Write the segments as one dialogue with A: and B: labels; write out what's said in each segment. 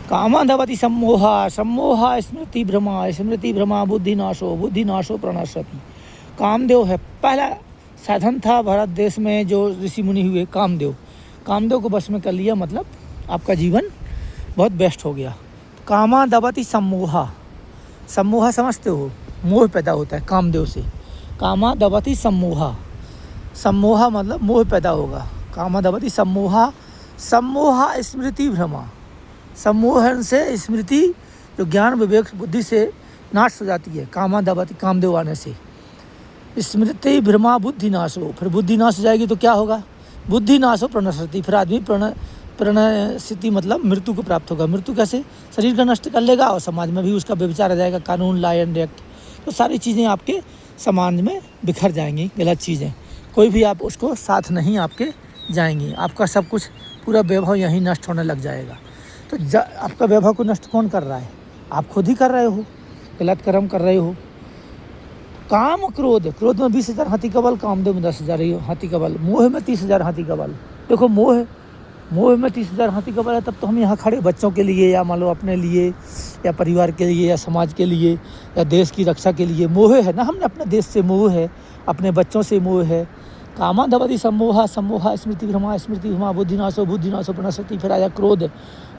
A: कामांधवती सम्मोहा सम्मोहा स्मृति भ्रमा स्मृति भ्रमा बुद्धिनाशो प्रणश्यति। कामदेव है पहला साधन था भारत देश में जो ऋषि मुनि हुए। कामदेव को बस में कर लिया, मतलब आपका जीवन बहुत बेस्ट हो गया। कामांधवती सम्मोहा, सम्मोहा समझते हो, मोह पैदा होता है कामदेव से। कामांधवती सम्मोहा, सम्मोहा मतलब मोह पैदा होगा। कामांधवती सम्मोहा, सम्मोहा स्मृति भ्रमा, सम्मोहन से स्मृति जो ज्ञान विवेक बुद्धि से नाश हो जाती है। कामांधवती कामदेव आने से स्मृति भ्रमा बुद्धि नाश हो, फिर बुद्धि नाश हो जाएगी तो क्या होगा? बुद्धि नाश हो प्रणश्यति, फिर आदमी प्रणश्यति मतलब मृत्यु को प्राप्त होगा। मृत्यु कैसे? शरीर का नष्ट कर लेगा और समाज में भी उसका व्यभिचार आ जाएगा। कानून, लॉ एंड एक्ट, तो सारी चीज़ें आपके समाज में बिखर जाएंगी, गलत चीज़ें, कोई भी आप उसको साथ नहीं आपके जाएंगी। आपका सब कुछ पूरा वैभव यहीं नष्ट होने लग जाएगा। तो आपका वैभव को नष्ट कौन कर रहा है? आप खुद ही कर रहे हो, गलत कर्म कर रहे हो। काम क्रोध, क्रोध में 20,000 हाथी का बल, कामदेव में 10,000 हाथी का बल, मोह में 30,000 हाथी का बल। देखो मोह में 30,000 हाथी का बल है, तब तो हम यहाँ खड़े बच्चों के लिए या मान लो अपने लिए या परिवार के लिए या समाज के लिए या देश की रक्षा के लिए मोह है ना। हमने अपने देश से मोह है, अपने बच्चों से मोह है। कामांधवती सम्मोहा सम्मोहा स्मृति भ्रमा बुद्धिनाशो प्रणश्यति। फिर आया क्रोध,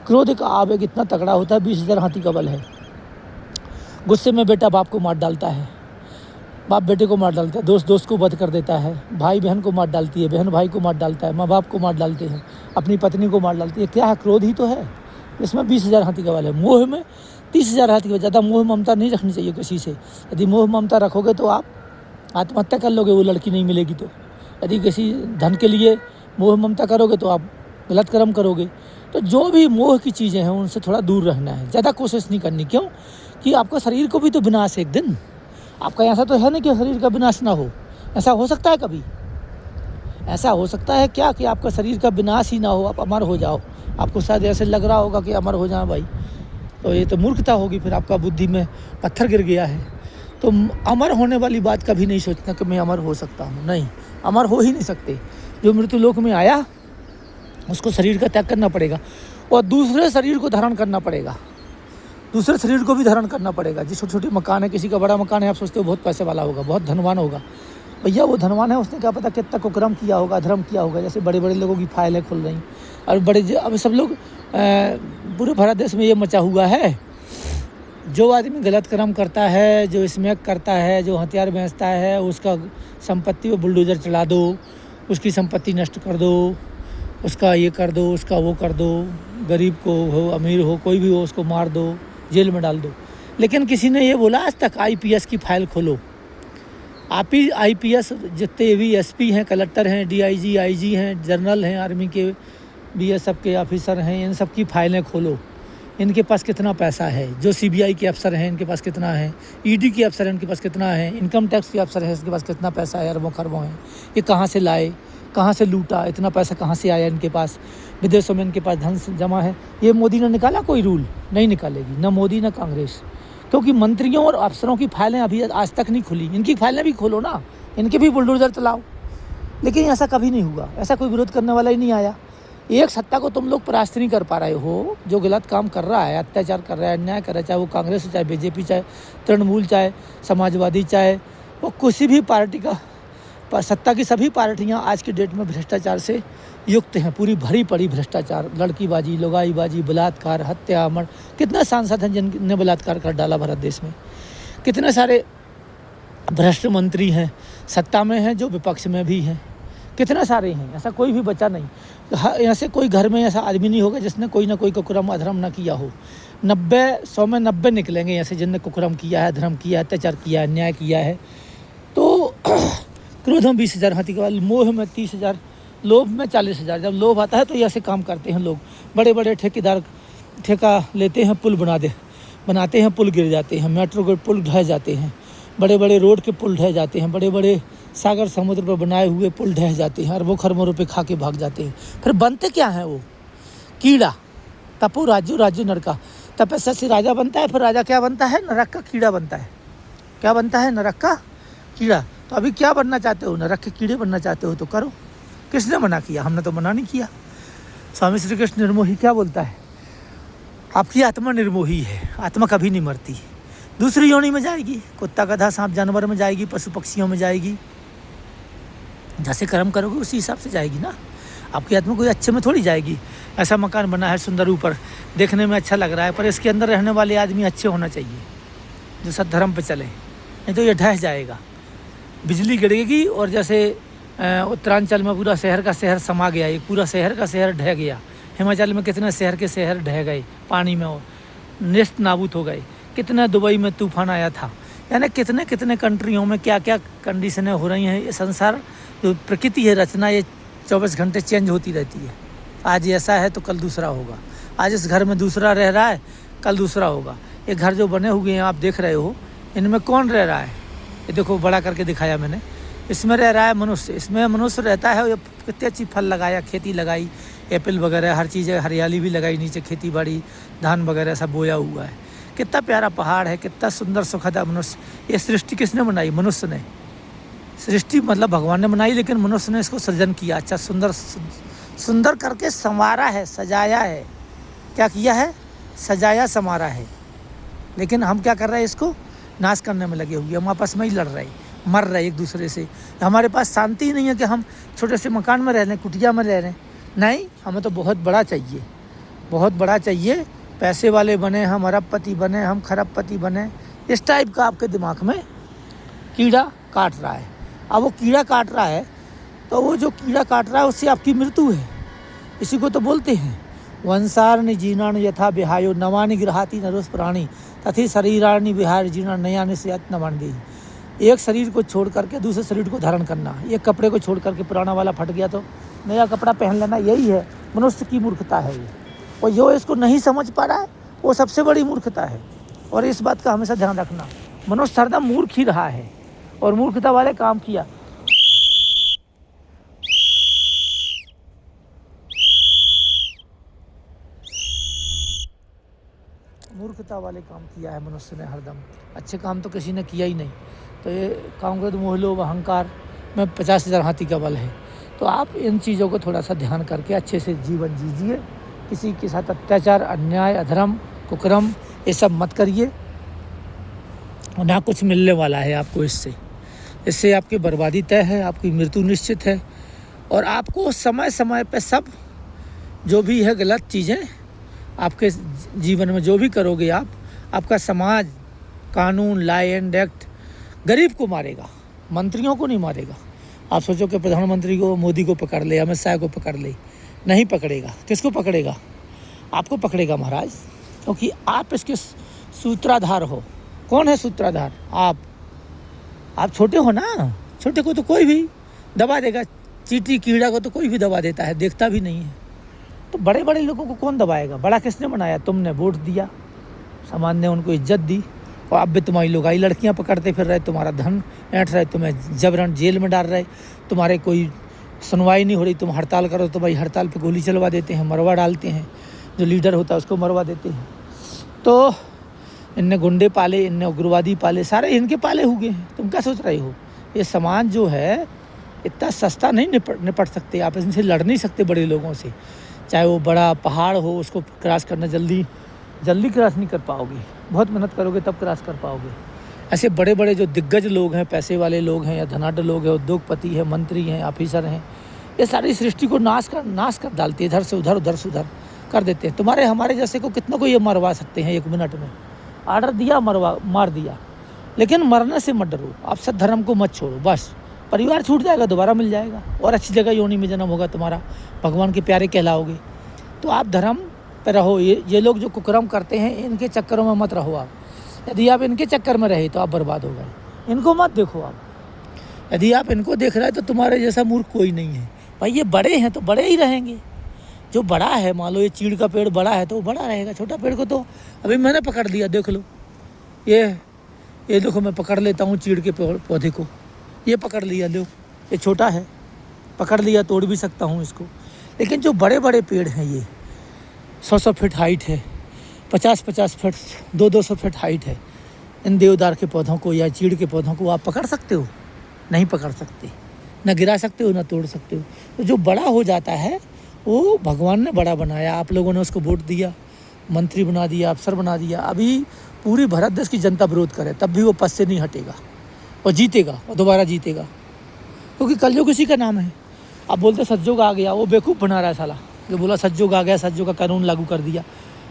A: क्रोध का आवेग इतना तगड़ा होता है, 20,000 हाथी का बल है। गुस्से में बेटा बाप को मार डालता है, बाप बेटे को मार डालता है, दोस्त को वध कर देता है, भाई बहन को मार डालती है, बहन भाई को मार डालता है, माँ बाप को मार डालते हैं, अपनी पत्नी को मार डालती है। क्या है? क्रोध ही तो है। इसमें 20,000 हाथी का बल है। मोह में 30,000 हाथी का बल। ज़्यादा मोह ममता नहीं रखनी चाहिए किसी से। यदि मोह ममता रखोगे तो आप आत्महत्या कर लोगे, वो लड़की नहीं मिलेगी तो। यदि किसी धन के लिए मोह ममता करोगे तो आप गलत कर्म करोगे। तो जो भी मोह की चीज़ें हैं उनसे थोड़ा दूर रहना है, ज़्यादा कोशिश नहीं करनी। क्यों? कि आपका शरीर को भी तो विनाश है एक दिन। आपका ऐसा तो है नहीं कि शरीर का विनाश ना हो। ऐसा हो सकता है कभी? ऐसा हो सकता है क्या कि आपका शरीर का विनाश ही ना हो, आप अमर हो जाओ? आपको शायद ऐसे लग रहा होगा कि अमर हो जाए भाई, तो ये तो मूर्खता होगी, फिर आपका बुद्धि में पत्थर गिर गया है। तो अमर होने वाली बात कभी नहीं सोचना कि मैं अमर हो सकता हूँ। नहीं, अमर हो ही नहीं सकते। जो मृत्यु लोक में आया उसको शरीर का त्याग करना पड़ेगा और दूसरे शरीर को धारण करना पड़ेगा, दूसरे शरीर को भी धारण करना पड़ेगा। जिस छोटे छोटे मकान है, किसी का बड़ा मकान है, आप सोचते हो बहुत पैसे वाला होगा, बहुत धनवान होगा। भैया वो धनवान है, उसने क्या पता कितना कुकर्म किया होगा, धर्म किया होगा। जैसे बड़े बड़े लोगों की फाइलें खुल रही और अब सब लोग पूरे भारत देश में ये मचा हुआ है। जो आदमी गलत कर्म करता है, जो स्मैक करता है, जो हथियार बेचता है, उसका संपत्ति में बुलडोजर चला दो, उसकी संपत्ति नष्ट कर दो, उसका ये कर दो, उसका वो कर दो। गरीब को हो, अमीर हो, कोई भी हो, उसको मार दो, जेल में डाल दो। लेकिन किसी ने ये बोला आज तक आईपीएस की फाइल खोलो। आप ही आईपीएस जितने भी एसपी हैं, कलेक्टर हैं, डीआईजी, आईजी हैं, जनरल हैं, आर्मी के बीएसएफ के ऑफिसर हैं, इन सब की फाइलें खोलो। इनके पास कितना पैसा है? जो सीबीआई के अफसर हैं इनके पास कितना है? ईडी के अफसर हैं इनके पास कितना है? इनकम टैक्स के अफसर हैं इसके पास कितना पैसा है? अरबों खरबों हैं। ये कहाँ से लाए, कहाँ से लूटा, इतना पैसा कहाँ से आया इनके पास? विदेशों में इनके पास धन जमा है। ये मोदी ने निकाला कोई रूल? नहीं निकालेगी, ना मोदी ना कांग्रेस, क्योंकि मंत्रियों और अफसरों की फाइलें अभी आज तक नहीं खुली। इनकी फाइलें भी खोलो ना, इनके भी बुलडोजर चलाओ। लेकिन ऐसा कभी नहीं हुआ, ऐसा कोई विरोध करने वाला ही नहीं आया। एक सत्ता को तुम लोग परास्त नहीं कर पा रहे हो। जो गलत काम कर रहा है, अत्याचार कर रहा है, अन्याय कर रहा है, चाहे वो कांग्रेस हो, चाहे बीजेपी, चाहे तृणमूल, चाहे समाजवादी, चाहे वो किसी भी पार्टी का, सत्ता की सभी पार्टियां आज की डेट में भ्रष्टाचार से युक्त हैं। पूरी भरी पड़ी भ्रष्टाचार, लड़कीबाजी, लुगाईबाजी, बलात्कार, हत्या, मर्डर। कितने सांसद हैं जिनने बलात्कार कर डाला भारत देश में? कितने सारे भ्रष्ट मंत्री हैं, सत्ता में हैं, जो विपक्ष में भी हैं। कितने सारे हैं, ऐसा कोई भी बचा नहीं। ऐसे कोई घर में ऐसा आदमी नहीं होगा जिसने कोई ना कोई कुकर्म अधर्म ना किया हो। 100 में 90 निकलेंगे ऐसे जिनने कुकर्म किया है, धर्म किया है, अत्याचार किया है, अन्याय किया है। तो क्रोध में 20,000 हाथी का बल, मोह में 30,000, लोभ में 40,000। जब लोभ आता है तो ऐसे काम करते हैं लोग। बड़े बड़े ठेकेदार ठेका लेते हैं, पुल बनाते हैं, पुल गिर जाते हैं, मेट्रो के पुल ढह जाते हैं, बड़े बड़े रोड के पुल ढह जाते हैं, बड़े बड़े सागर समुद्र पर बनाए हुए पुल ढह जाते हैं, अरबों खरबों रुपये खा के भाग जाते हैं। फिर बनते क्या हैं वो? कीड़ा। तपो राजू नरका। तपस्या से राजा बनता है, फिर राजा क्या बनता है? नरक का कीड़ा बनता है। क्या बनता है? नरक का कीड़ा। तो अभी क्या बनना चाहते हो? नरक के कीड़े बनना चाहते हो तो करो। किसने मना किया? हमने तो मना नहीं किया। स्वामी श्री कृष्ण निर्मोही क्या बोलता है? आपकी आत्मा निर्मोही है, आत्मा कभी नहीं मरती। दूसरी योनि में जाएगी, कुत्ता गधा सांप जानवर में जाएगी, पशु पक्षियों में जाएगी। जैसे कर्म करोगे उसी हिसाब से जाएगी ना। आपकी आत्मा कोई अच्छे में थोड़ी जाएगी। ऐसा मकान बना है सुंदर, ऊपर देखने में अच्छा लग रहा है, पर इसके अंदर रहने वाले आदमी अच्छे होना चाहिए जो सद्धर्म पे चले, नहीं तो ये ढह जाएगा। बिजली गिरेगी और जैसे उत्तरांचल में पूरा शहर का शहर समा गया, ये पूरा शहर का शहर ढह गया। हिमाचल में कितने शहर के शहर ढह गए, पानी में और नेस्त नाबूद हो गए। कितने दुबई में तूफान आया था। यानी कितने कितने कंट्रियों में क्या क्या कंडीशनें हो रही हैं। ये संसार जो प्रकृति है रचना, ये 24 घंटे चेंज होती रहती है। आज ऐसा है तो कल दूसरा होगा। आज इस घर में दूसरा रह रहा है, कल दूसरा होगा। ये घर जो बने हुए हैं आप देख रहे हो, इनमें कौन रह रहा है? ये देखो बड़ा करके दिखाया मैंने। इसमें रह रहा है मनुष्य, इसमें मनुष्य रहता है। ये कितनी अच्छी फल लगाया, खेती लगाई, एप्पल वगैरह हर चीज़, हरियाली भी लगाई, नीचे खेती बाड़ी धान वगैरह सब बोया हुआ है। कितना प्यारा पहाड़ है, कितना सुंदर सुखद है मनुष्य। ये सृष्टि किसने बनाई? मनुष्य ने। सृष्टि मतलब भगवान ने बनाई, लेकिन मनुष्य ने इसको सृजन किया। अच्छा सुंदर सुंदर करके संवारा है, सजाया है। क्या किया है? सजाया संवारा है। लेकिन हम क्या कर रहे हैं? इसको नाश करने में लगे हुए। हम आपस में ही लड़ रहे हैं, मर रहे एक दूसरे से। हमारे पास शांति ही नहीं है कि हम छोटे से मकान में रह रहे हैं, कुटिया में रह रहे हैं। नहीं, हमें तो बहुत बड़ा चाहिए, बहुत बड़ा चाहिए। पैसे वाले बने हम, अरबपति बने हम, खरबपति बने। इस टाइप का आपके दिमाग में कीड़ा काट रहा है। अब वो कीड़ा काट रहा है तो वो जो कीड़ा काट रहा है उससे आपकी मृत्यु है। इसी को तो बोलते हैं वंशारण्य जीर्णानि यथा विहायो नवानि गृहाति नरोस प्राणी तथि शरीराणि विहाय जीर्ण नयानि स्यात् नवानि देहि। एक शरीर को छोड़ करके दूसरे शरीर को धारण करना। एक कपड़े को छोड़ करके पुराना वाला फट गया तो नया कपड़ा पहन लेना, यही है मनुष्य की मूर्खता है ये। और जो इसको नहीं समझ पा रहा है वो सबसे बड़ी मूर्खता है। और इस बात का हमेशा ध्यान रखना, मनुष्य हरदम मूर्ख ही रहा है और मूर्खता वाले काम किया। मूर्खता वाले काम किया है मनुष्य ने हरदम, अच्छे काम तो किसी ने किया ही नहीं। तो ये कांग्रेस मोह लोभ अहंकार में 50,000 हाथी का बल है। तो आप इन चीज़ों को थोड़ा सा ध्यान करके अच्छे से जीवन जीजिए। किसी के साथ अत्याचार, अन्याय, अधर्म, कुकर्म ये सब मत करिए। ना कुछ मिलने वाला है आपको इससे। इससे आपकी बर्बादी तय है, आपकी मृत्यु निश्चित है। और आपको समय समय पे सब जो भी है गलत चीज़ें आपके जीवन में जो भी करोगे आप, आपका समाज, कानून, लॉ एंड एक्ट गरीब को मारेगा, मंत्रियों को नहीं मारेगा। आप सोचो कि प्रधानमंत्री को, मोदी को पकड़ ले, अमित शाह को पकड़ ले, नहीं पकड़ेगा। किसको पकड़ेगा? आपको पकड़ेगा महाराज, क्योंकि आप इसके सूत्राधार हो। कौन है सूत्राधार? आप छोटे हो ना। छोटे को तो कोई भी दबा देगा, चींटी कीड़ा को तो कोई भी दबा देता है, देखता भी नहीं है। तो बड़े बड़े लोगों को कौन दबाएगा? बड़ा किसने बनाया? तुमने वोट दिया, समाज ने उनको इज्जत दी, और अब भी तुम्हारी लोग आई लड़कियाँ पकड़ते फिर रहे, तुम्हारा धन ऐंठ रहे, तुम्हें जबरन जेल में डाल रहे, तुम्हारे कोई सुनवाई नहीं हो रही। तुम हड़ताल करो तो भाई हड़ताल पे गोली चलवा देते हैं, मरवा डालते हैं। जो लीडर होता है उसको मरवा देते हैं। तो इनने गुंडे पाले, इनने उग्रवादी पाले, सारे इनके पाले हुए हैं। तुम क्या सोच रहे हो? ये समाज जो है इतना सस्ता नहीं निपट सकते आप, इनसे लड़ नहीं सकते बड़े लोगों से। चाहे वो बड़ा पहाड़ हो, उसको क्रॉस करना जल्दी क्रॉस नहीं कर पाओगे। बहुत मेहनत करोगे तब क्रॉस कर पाओगे। ऐसे बड़े बड़े जो दिग्गज लोग हैं, पैसे वाले लोग हैं, या धनाढ़ लोग हैं, उद्योगपति हैं, मंत्री हैं, ऑफिसर हैं, ये सारी सृष्टि को नाश कर डालती है। इधर से उधर, उधर से उधर कर देते हैं। तुम्हारे हमारे जैसे को कितना को ये मरवा सकते हैं 1 मिनट में। आर्डर दिया, मार दिया। लेकिन मरने से मत डरो, आप सद्धर्म को मत छोड़ो। बस परिवार छूट जाएगा, दोबारा मिल जाएगा, और अच्छी जगह योनि में जन्म होगा तुम्हारा, भगवान के प्यारे कहलाओगे। तो आप धर्म पर रहो। ये लोग जो कुकर्म करते हैं इनके चक्करों में मत रहो आप। यदि आप इनके चक्कर में रहे तो आप बर्बाद हो गए। इनको मत देखो आप। यदि आप इनको देख रहे हैं तो तुम्हारे जैसा मूर्ख कोई नहीं है भाई। ये बड़े हैं तो बड़े ही रहेंगे। जो बड़ा है, मान लो ये चीड़ का पेड़ बड़ा है तो वो बड़ा रहेगा। छोटा पेड़ को तो अभी मैंने पकड़ लिया, देख लो। ये देखो, मैं पकड़ लेता हूँ चीड़ के पौधे को। ये पकड़ लिया, लो ये छोटा है, पकड़ लिया, तोड़ भी सकता हूँ इसको। लेकिन जो बड़े बड़े पेड़ हैं, ये 100 फीट हाइट है, 50 फीट, 200 फीट हाइट है। इन देवदार के पौधों को या चीड़ के पौधों को आप पकड़ सकते हो? नहीं पकड़ सकते। न गिरा सकते हो, न तोड़ सकते हो। तो जो बड़ा हो जाता है वो भगवान ने बड़ा बनाया, आप लोगों ने उसको वोट दिया, मंत्री बना दिया, अफसर बना दिया। अभी पूरी भारत देश की जनता विरोध करे तब भी वो पद से नहीं हटेगा और जीतेगा और दोबारा जीतेगा, क्योंकि कलयुग किसी का नाम है। अब बोलते सतयुग आ गया, वो बेवकूफ़ बना रहा है साला, जो बोला सतयुग आ गया, सतयुग का कानून लागू कर दिया।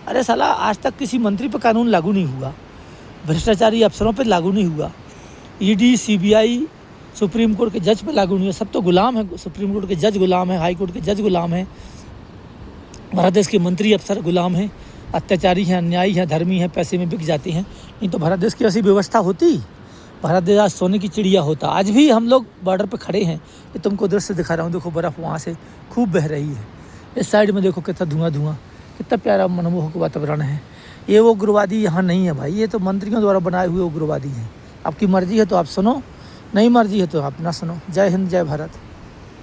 A: अरे साला आज तक किसी मंत्री पर कानून लागू नहीं हुआ, भ्रष्टाचारी अफसरों पर लागू नहीं हुआ, ईडी सीबीआई सुप्रीम कोर्ट के जज पे लागू नहीं है। सब तो गुलाम है, सुप्रीम कोर्ट के जज गुलाम है, हाई कोर्ट के जज गुलाम है, भारत देश के मंत्री अफसर गुलाम हैं, अत्याचारी हैं, अन्यायी हैं, धर्मी हैं, पैसे में बिक जाते हैं। नहीं तो भारत देश की ऐसी व्यवस्था होती, भारत देश आज सोने की चिड़िया होता। आज भी हम लोग बॉर्डर पे खड़े हैं, ये तुमको दृश्य दिखा रहा हूँ, देखो बर्फ़ वहाँ से खूब बह रही है, इस साइड में देखो कितना धुआं धुआं, कितना प्यारा मनमोहक वातावरण है। ये वो उग्रवादी यहाँ नहीं है भाई, ये तो मंत्रियों द्वारा बनाए हुए उग्रवादी हैं। आपकी मर्जी है तो आप सुनो, नहीं मर्जी है तो आप ना सुनो। जय हिंद, जय भारत।